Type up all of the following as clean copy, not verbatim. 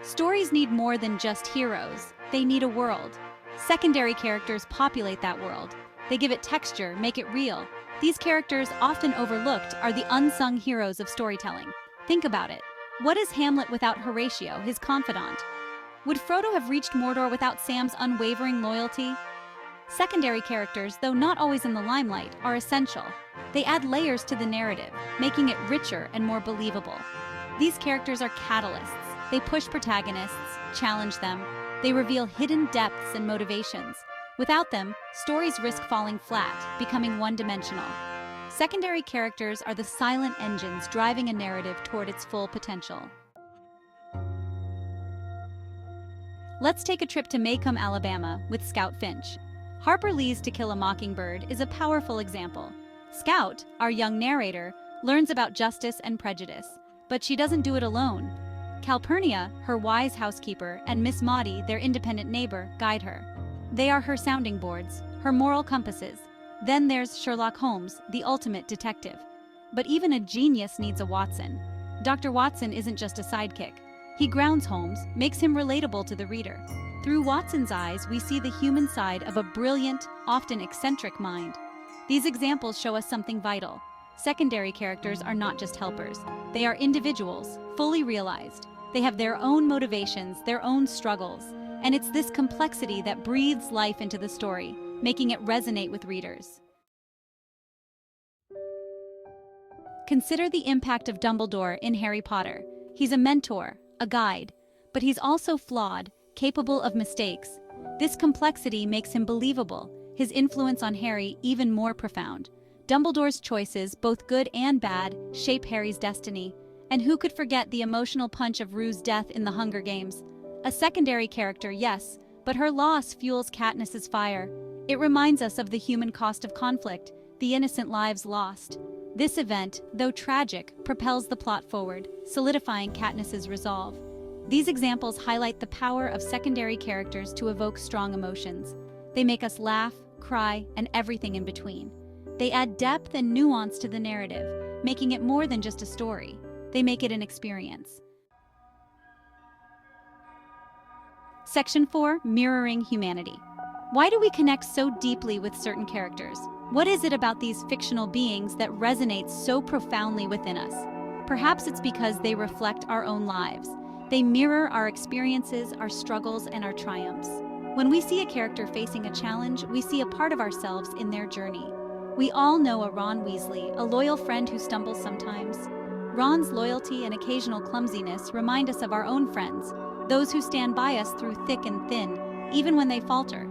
Stories need more than just heroes. They need a world. Secondary characters populate that world. They give it texture, make it real. These characters, often overlooked, are the unsung heroes of storytelling. Think about it. What is Hamlet without Horatio, his confidant? Would Frodo have reached Mordor without Sam's unwavering loyalty? Secondary characters, though not always in the limelight, are essential. They add layers to the narrative, making it richer and more believable. These characters are catalysts. They push protagonists, challenge them. They reveal hidden depths and motivations. Without them, stories risk falling flat, becoming one-dimensional. Secondary characters are the silent engines driving a narrative toward its full potential. Let's take a trip to Maycomb, Alabama, with Scout Finch. Harper Lee's To Kill a Mockingbird is a powerful example. Scout, our young narrator, learns about justice and prejudice, but she doesn't do it alone. Calpurnia, her wise housekeeper, and Miss Maudie, their independent neighbor, guide her. They are her sounding boards, her moral compasses. Then there's Sherlock Holmes, the ultimate detective. But even a genius needs a Watson. Dr. Watson isn't just a sidekick. He grounds Holmes, makes him relatable to the reader. Through Watson's eyes, we see the human side of a brilliant, often eccentric mind. These examples show us something vital. Secondary characters are not just helpers. They are individuals, fully realized. They have their own motivations, their own struggles. And it's this complexity that breathes life into the story, making it resonate with readers. Consider the impact of Dumbledore in Harry Potter. He's a mentor, a guide, but he's also flawed, capable of mistakes. This complexity makes him believable, his influence on Harry even more profound. Dumbledore's choices, both good and bad, shape Harry's destiny. And who could forget the emotional punch of Rue's death in the Hunger Games? A secondary character, yes, but her loss fuels Katniss's fire. It reminds us of the human cost of conflict, the innocent lives lost. This event, though tragic, propels the plot forward, solidifying Katniss's resolve. These examples highlight the power of secondary characters to evoke strong emotions. They make us laugh, cry, and everything in between. They add depth and nuance to the narrative, making it more than just a story. They make it an experience. Section 4. Mirroring humanity. Why do we connect so deeply with certain characters? What is it about these fictional beings that resonates so profoundly within us? Perhaps it's because they reflect our own lives. They mirror our experiences, our struggles, and our triumphs. When we see a character facing a challenge, we see a part of ourselves in their journey. We all know a Ron Weasley, a loyal friend who stumbles sometimes. Ron's loyalty and occasional clumsiness remind us of our own friends, those who stand by us through thick and thin, even when they falter.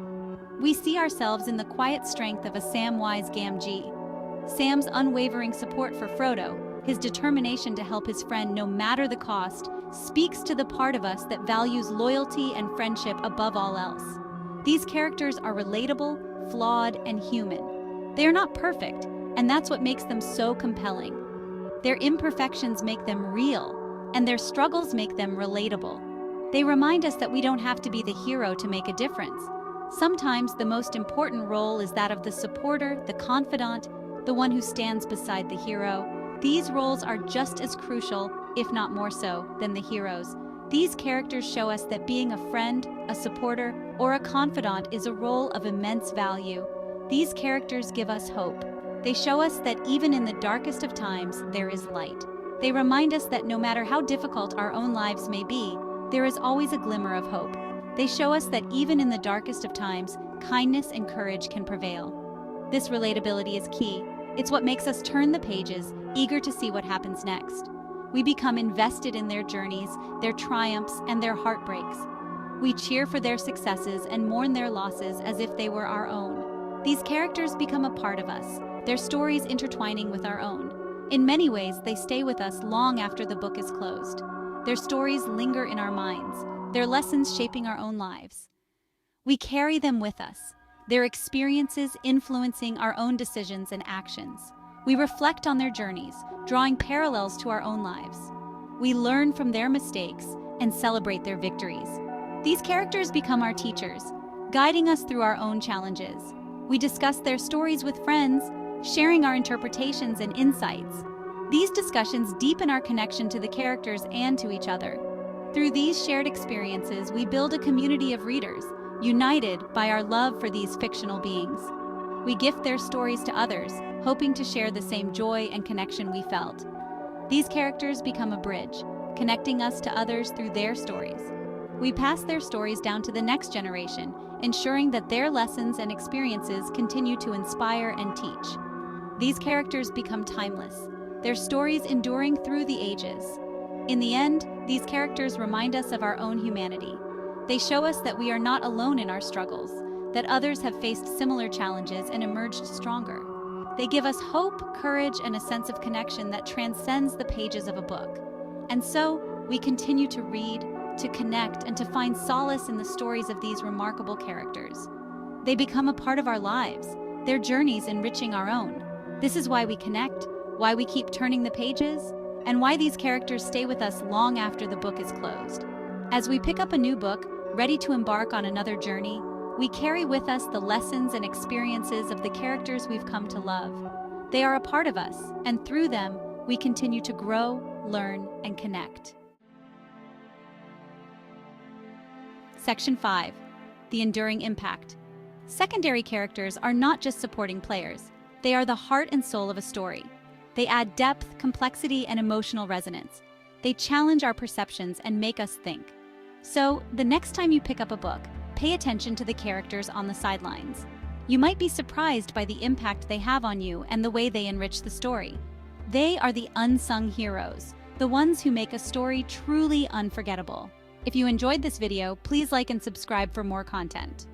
We see ourselves in the quiet strength of a Samwise Gamgee. Sam's unwavering support for Frodo, his determination to help his friend no matter the cost, speaks to the part of us that values loyalty and friendship above all else. These characters are relatable, flawed, and human. They are not perfect, and that's what makes them so compelling. Their imperfections make them real, and their struggles make them relatable. They remind us that we don't have to be the hero to make a difference. Sometimes the most important role is that of the supporter, the confidant, the one who stands beside the hero. These roles are just as crucial, if not more so, than the heroes. These characters show us that being a friend, a supporter, or a confidant is a role of immense value. These characters give us hope. They show us that even in the darkest of times, there is light. They remind us that no matter how difficult our own lives may be, there is always a glimmer of hope. They show us that even in the darkest of times, kindness and courage can prevail. This relatability is key. It's what makes us turn the pages, eager to see what happens next. We become invested in their journeys, their triumphs, and their heartbreaks. We cheer for their successes and mourn their losses as if they were our own. These characters become a part of us, their stories intertwining with our own. In many ways, they stay with us long after the book is closed. Their stories linger in our minds, their lessons shaping our own lives. We carry them with us, their experiences influencing our own decisions and actions. We reflect on their journeys, drawing parallels to our own lives. We learn from their mistakes and celebrate their victories. These characters become our teachers, guiding us through our own challenges. We discuss their stories with friends, sharing our interpretations and insights. These discussions deepen our connection to the characters and to each other. Through these shared experiences, we build a community of readers, united by our love for these fictional beings. We gift their stories to others, hoping to share the same joy and connection we felt. These characters become a bridge, connecting us to others through their stories. We pass their stories down to the next generation, ensuring that their lessons and experiences continue to inspire and teach. These characters become timeless, their stories enduring through the ages. In the end, these characters remind us of our own humanity. They show us that we are not alone in our struggles, that others have faced similar challenges and emerged stronger. They give us hope, courage, and a sense of connection that transcends the pages of a book. And so, we continue to read, to connect, and to find solace in the stories of these remarkable characters. They become a part of our lives, their journeys enriching our own. This is why we connect, why we keep turning the pages, and why these characters stay with us long after the book is closed. As we pick up a new book, ready to embark on another journey, we carry with us the lessons and experiences of the characters we've come to love. They are a part of us, and through them, we continue to grow, learn, and connect. Section 5. The enduring impact. Secondary characters are not just supporting players. They are the heart and soul of a story. They add depth, complexity, and emotional resonance. They challenge our perceptions and make us think. So, the next time you pick up a book, pay attention to the characters on the sidelines. You might be surprised by the impact they have on you and the way they enrich the story. They are the unsung heroes, the ones who make a story truly unforgettable. If you enjoyed this video, please like and subscribe for more content.